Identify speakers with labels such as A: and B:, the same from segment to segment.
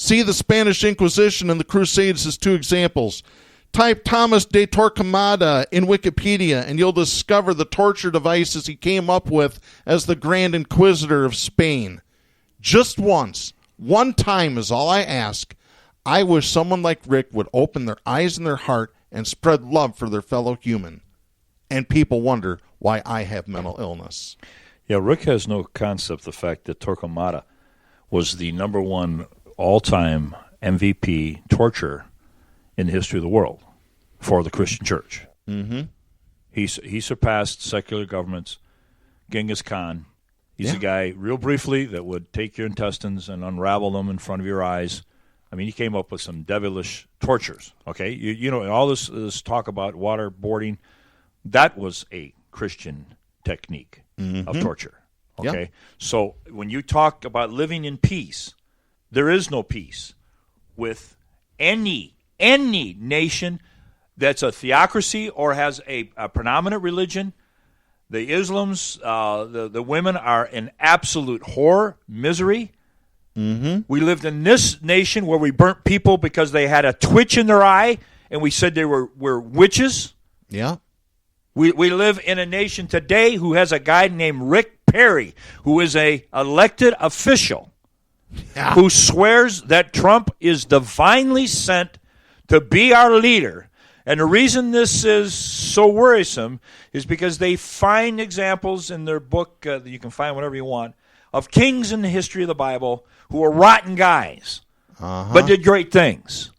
A: See the Spanish Inquisition and the Crusades as two examples. Type Thomas de Torquemada in Wikipedia, and you'll discover the torture devices he came up with as the Grand Inquisitor of Spain. Just once, one time is all I ask. I wish someone like Rick would open their eyes and their heart and spread love for their fellow human. And people wonder why I have mental illness.
B: Yeah, Rick has no concept of the fact that Torquemada was the number one all-time MVP torturer in the history of the world for the Christian church.
A: Mm-hmm.
B: He surpassed secular governments. Genghis Khan. He's a guy, real briefly, that would take your intestines and unravel them in front of your eyes. I mean, he came up with some devilish tortures. Okay, you know, all this talk about waterboarding, that was a Christian technique of torture. Okay, so when you talk about living in peace, there is no peace with any nation that's a theocracy or has a predominant religion. The Islams, the women are in absolute horror, misery. Mm-hmm. We lived in this nation where we burnt people because they had a twitch in their eye, and we said they were witches.
A: Yeah.
B: We live in a nation today who has a guy named Rick Perry, who is a elected official, who swears that Trump is divinely sent to be our leader. And the reason this is so worrisome is because they find examples in their book, that you can find whatever you want, of kings in the history of the Bible who are rotten guys, but did great things.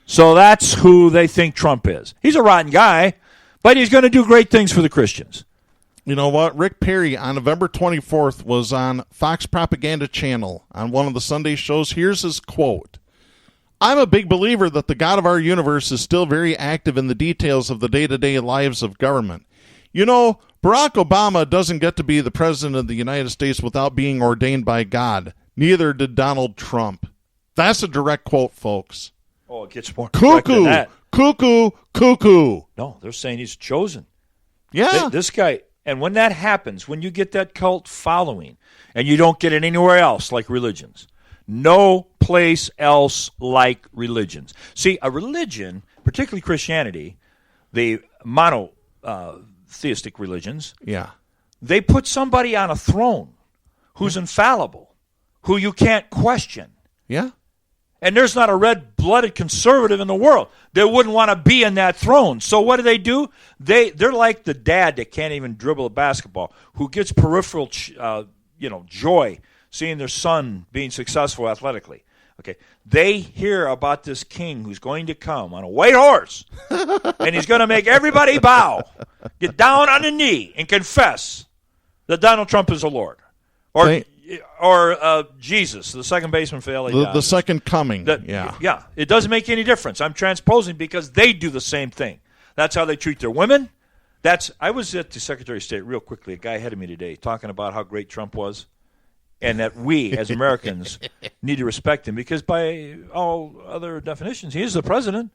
B: So that's who they think Trump is. He's a rotten guy, but he's going to do great things for the Christians.
A: You know what? Rick Perry on November 24th was on Fox Propaganda Channel on one of the Sunday shows. Here's his quote. I'm a big believer that the God of our universe is still very active in the details of the day-to-day lives of government. You know, Barack Obama doesn't get to be the president of the United States without being ordained by God. Neither did Donald Trump. That's a direct quote, folks.
B: Oh, it gets more direct than that.
A: Cuckoo.
B: No, they're saying he's chosen.
A: Yeah.
B: This guy, and when that happens, when you get that cult following, and you don't get it anywhere else like religions, no place else like religions. See, a religion, particularly Christianity, the monotheistic religions, they put somebody on a throne who's infallible, who you can't question.
A: Yeah.
B: And there's not a red-blooded conservative in the world that wouldn't want to be in that throne. So what do? They're like the dad that can't even dribble a basketball, who gets peripheral, joy seeing their son being successful athletically. Okay, they hear about this king who's going to come on a white horse, and he's going to make everybody bow, get down on the knee, and confess that Donald Trump is the Lord, or Jesus, the second baseman for LA Dodgers.
A: The second coming.
B: Yeah. It doesn't make any difference. I'm transposing because they do the same thing. That's how they treat their women. I was at the Secretary of State real quickly. A guy ahead of me today talking about how great Trump was. And that we, as Americans, need to respect him because by all other definitions, he is the president.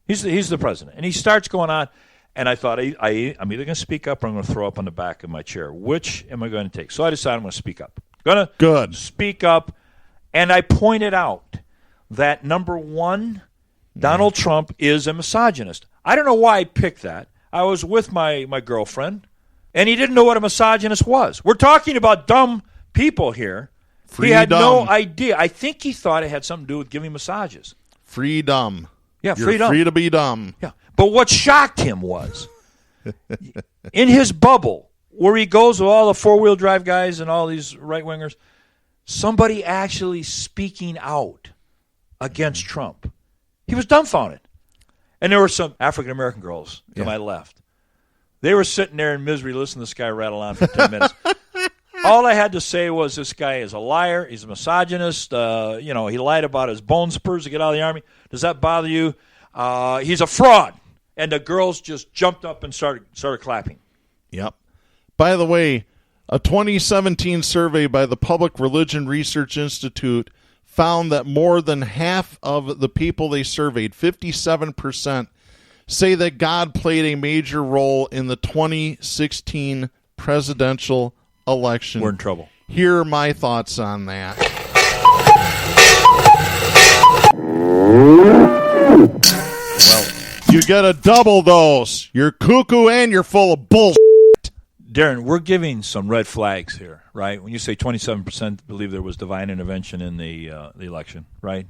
B: He's the president. And he starts going on, and I thought, I'm either going to speak up or I'm going to throw up on the back of my chair. Which am I going to take? So I decided I'm going to speak up. Speak up. And I pointed out that, number one, Donald Trump is a misogynist. I don't know why I picked that. I was with my girlfriend, and he didn't know what a misogynist was. We're talking about dumb people here. He had no idea. I think he thought it had something to do with giving massages.
A: Freedom.
B: Yeah,
A: You're
B: freedom.
A: Free to be dumb.
B: Yeah. But what shocked him was, in his bubble, where he goes with all the four-wheel drive guys and all these right-wingers, somebody actually speaking out against Trump. He was dumbfounded. And there were some African-American girls to my left. They were sitting there in misery listening to this guy rattle on for 10 minutes. All I had to say was this guy is a liar. He's a misogynist. He lied about his bone spurs to get out of the Army. Does that bother you? He's a fraud. And the girls just jumped up and started clapping.
A: Yep. By the way, a 2017 survey by the Public Religion Research Institute found that more than half of the people they surveyed, 57%, say that God played a major role in the 2016 presidential election.
B: We're in trouble.
A: Here are my thoughts on that. get a double dose. You're cuckoo and you're full of bullshit.
B: Darren, we're giving some red flags here, right? When you say 27% believe there was divine intervention in the election, right?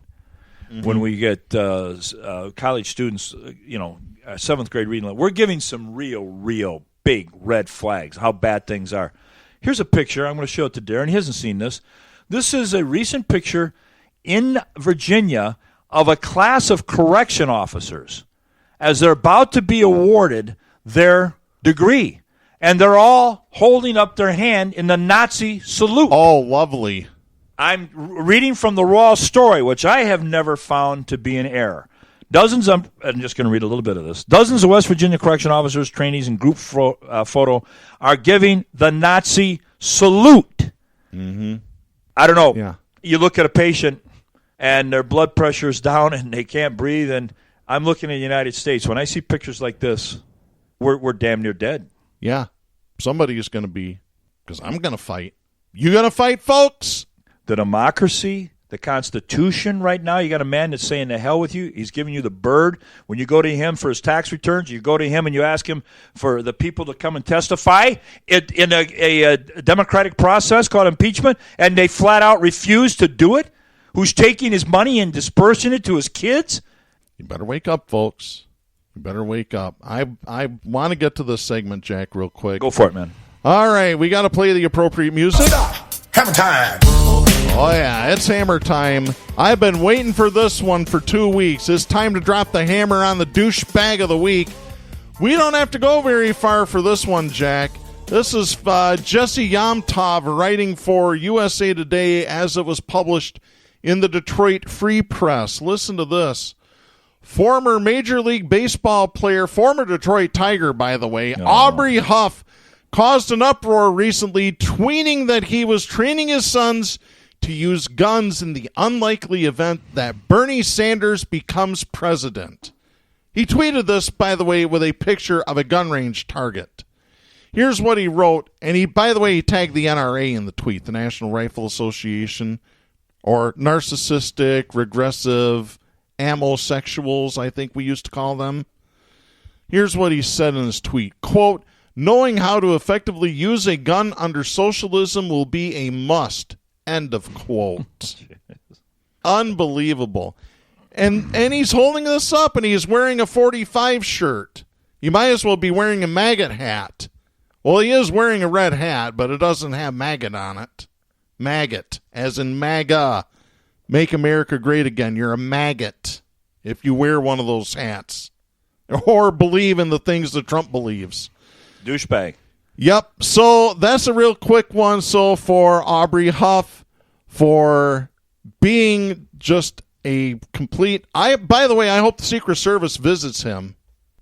B: Mm-hmm. When we get college students, seventh grade reading, we're giving some real big red flags, how bad things are. Here's a picture. I'm going to show it to Darren. He hasn't seen this. This is a recent picture in Virginia of a class of correction officers as they're about to be awarded their degree. And they're all holding up their hand in the Nazi salute.
A: Oh, lovely.
B: I'm reading from the raw story, which I have never found to be an error. I'm just going to read a little bit of this. Dozens of West Virginia correction officers, trainees, and group photo are giving the Nazi salute.
A: Mm-hmm.
B: I don't know.
A: Yeah.
B: You look at a patient, and their blood pressure is down, and they can't breathe, and I'm looking at the United States. When I see pictures like this, we're damn near dead.
A: Yeah. Somebody is going to be, because I'm going to fight. You going to fight, folks?
B: The democracy, the Constitution right now, you got a man that's saying to hell with you. He's giving you the bird. When you go to him for his tax returns, you go to him and you ask him for the people to come and testify in a democratic process called impeachment, and they flat out refuse to do it. Who's taking his money and dispersing it to his kids?
A: You better wake up, folks. You better wake up. I want to get to this segment, Jack, real quick.
B: Go for it, man.
A: All right, we got to play the appropriate music.
C: Hammer time.
A: Oh, yeah, it's hammer time. I've been waiting for this one for 2 weeks. It's time to drop the hammer on the douchebag of the week. We don't have to go very far for this one, Jack. This is Jesse Yomtov writing for USA Today as it was published in the Detroit Free Press. Listen to this. Former Major League Baseball player, former Detroit Tiger, by the way, Aubrey Huff, caused an uproar recently, tweeting that he was training his sons to use guns in the unlikely event that Bernie Sanders becomes president. He tweeted this, by the way, with a picture of a gun range target. Here's what he wrote, and he tagged the NRA in the tweet, the National Rifle Association, or narcissistic, regressive, ammosexuals, I think we used to call them. Here's what he said in his tweet, quote, "Knowing how to effectively use a gun under socialism will be a must," end of quote. Unbelievable. And he's holding this up, and he's wearing a 45 shirt. You might as well be wearing a maggot hat. Well, he is wearing a red hat, but it doesn't have maggot on it. Maggot, as in MAGA. Make America Great Again. You're a maggot if you wear one of those hats. Or believe in the things that Trump believes.
B: Douchebag.
A: Yep. So that's a real quick one. So for Aubrey Huff, for being just a complete... by the way, I hope the Secret Service visits him,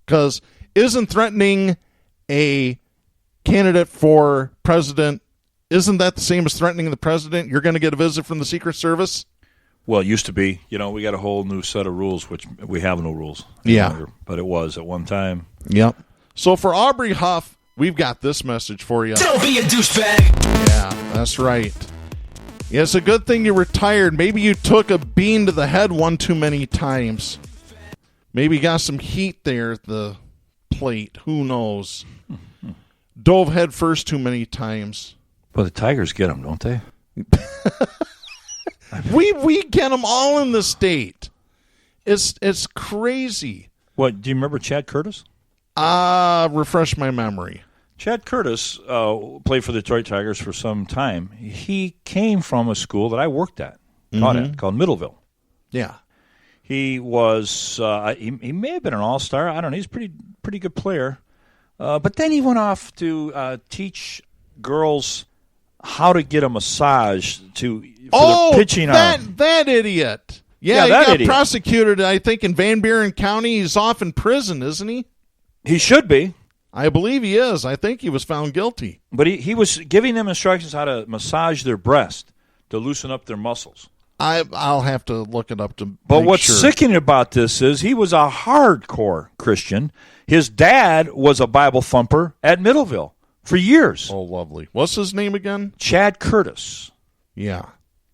A: because isn't threatening a candidate for president, isn't that the same as threatening the president? You're going to get a visit from the Secret Service?
B: Well, it used to be. We got a whole new set of rules, which we have no rules
A: longer,
B: but it was at one time.
A: Yep. So for Aubrey Huff, we've got this message for you.
C: Don't be a douchebag.
A: Yeah, that's right. Yeah, it's a good thing you retired. Maybe you took a bean to the head one too many times. Maybe you got some heat there at the plate. Who knows? Dove head first too many times.
B: Well, the Tigers get them, don't they?
A: We get them all in the state. It's crazy.
B: What, do you remember Chad Curtis?
A: Refresh my memory.
B: Chad Curtis played for the Detroit Tigers for some time. He came from a school that I worked at, taught at, called Middleville.
A: Yeah.
B: He was he may have been an all-star. I don't know. He's a pretty good player. But then he went off to teach girls how to get a massage for their pitching arm.
A: That idiot. Yeah, he got prosecuted, I think, in Van Buren County. He's off in prison, isn't he?
B: He should be.
A: I believe he is. I think he was found guilty.
B: But he was giving them instructions how to massage their breast to loosen up their muscles.
A: I'll have to look it up to
B: But
A: make
B: what's
A: sure.
B: sickening about this is he was a hardcore Christian. His dad was a Bible thumper at Middleville for years.
A: Oh, lovely. What's his name again?
B: Chad Curtis.
A: Yeah.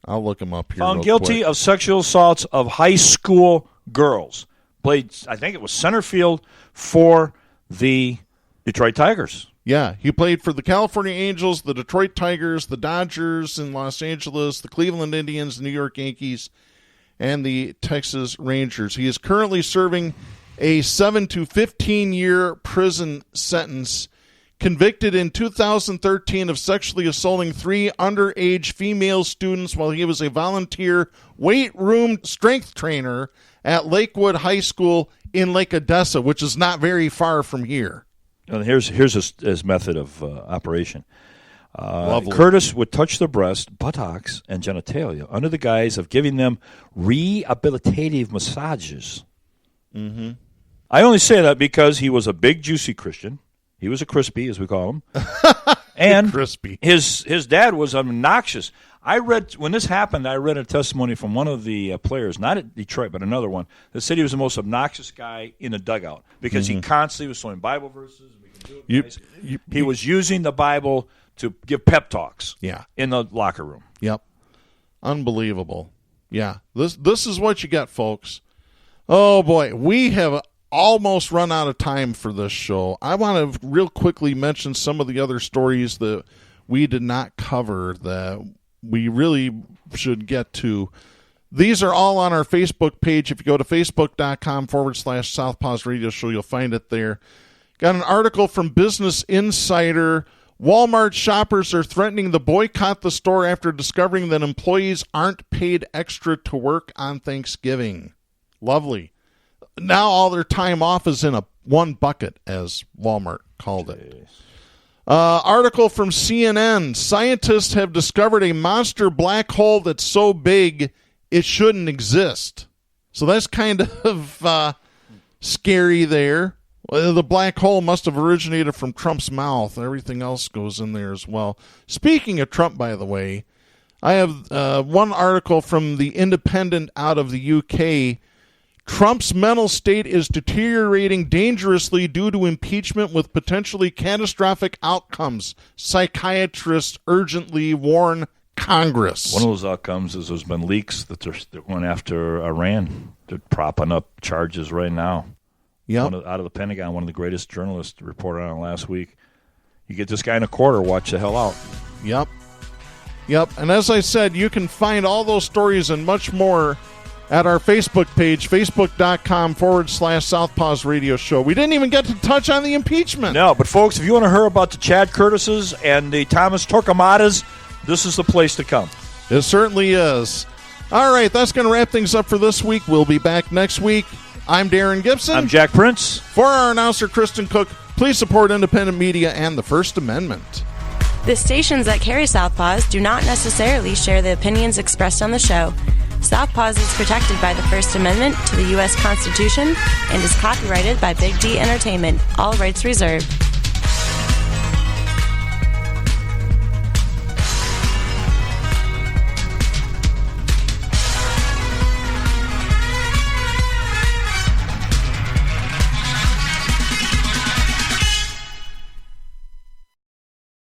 A: I'll look him up here.
B: Found guilty of sexual assaults of high school girls. played, I think it was center field for the Detroit Tigers.
A: Yeah, he played for the California Angels, the Detroit Tigers, the Dodgers in Los Angeles, the Cleveland Indians, the New York Yankees, and the Texas Rangers. He is currently serving a 7 to 15-year prison sentence, convicted in 2013 of sexually assaulting 3 underage female students while he was a volunteer weight room strength trainer at Lakewood High School in Lake Odessa, which is not very far from here.
B: And here's his method of operation.
A: Lovely.
B: Curtis would touch their breast, buttocks, and genitalia under the guise of giving them rehabilitative massages.
A: Mm-hmm.
B: I only say that because he was a big, juicy Christian. He was a crispy, as we call him. And
A: crispy.
B: His dad was obnoxious. When this happened, I read a testimony from one of the players, not at Detroit, but another one, that said he was the most obnoxious guy in the dugout because he constantly was throwing Bible verses. He was using the Bible to give pep talks in the locker room.
A: Yep. Unbelievable. Yeah. This is what you get, folks. Oh, boy. We have almost run out of time for this show. I want to real quickly mention some of the other stories that we did not cover that we really should get to. These are all on our Facebook page. If you go to facebook.com/Southpaws Radio Show, you'll find it there. Got an article from Business Insider. Walmart shoppers are threatening to boycott the store after discovering that employees aren't paid extra to work on Thanksgiving. Lovely. Now all their time off is in one bucket, as Walmart called it. Article from CNN. Scientists have discovered a monster black hole that's so big it shouldn't exist. So that's kind of scary there. The black hole must have originated from Trump's mouth. Everything else goes in there as well. Speaking of Trump, by the way, I have one article from The Independent out of the UK. Trump's mental state is deteriorating dangerously due to impeachment with potentially catastrophic outcomes. Psychiatrists urgently warn Congress.
B: One of those outcomes is there's been leaks that they're going after Iran. They're propping up charges right now.
A: Yep.
B: Out of the Pentagon, one of the greatest journalists reported on it last week. You get this guy in a corner, watch the hell out.
A: Yep. And as I said, you can find all those stories and much more at our Facebook page, facebook.com/Southpaws Radio Show. We didn't even get to touch on the impeachment.
B: No, but folks, if you want to hear about the Chad Curtises and the Thomas Torquemadas, this is the place to come.
A: It certainly is. All right, that's going to wrap things up for this week. We'll be back next week. I'm Darren Gibson.
B: I'm Jack Prince.
A: For our announcer, Kristen Cook, please support independent media and the First Amendment.
D: The stations that carry Southpaws do not necessarily share the opinions expressed on the show. Southpaws is protected by the First Amendment to the U.S. Constitution and is copyrighted by Big D Entertainment. All rights reserved.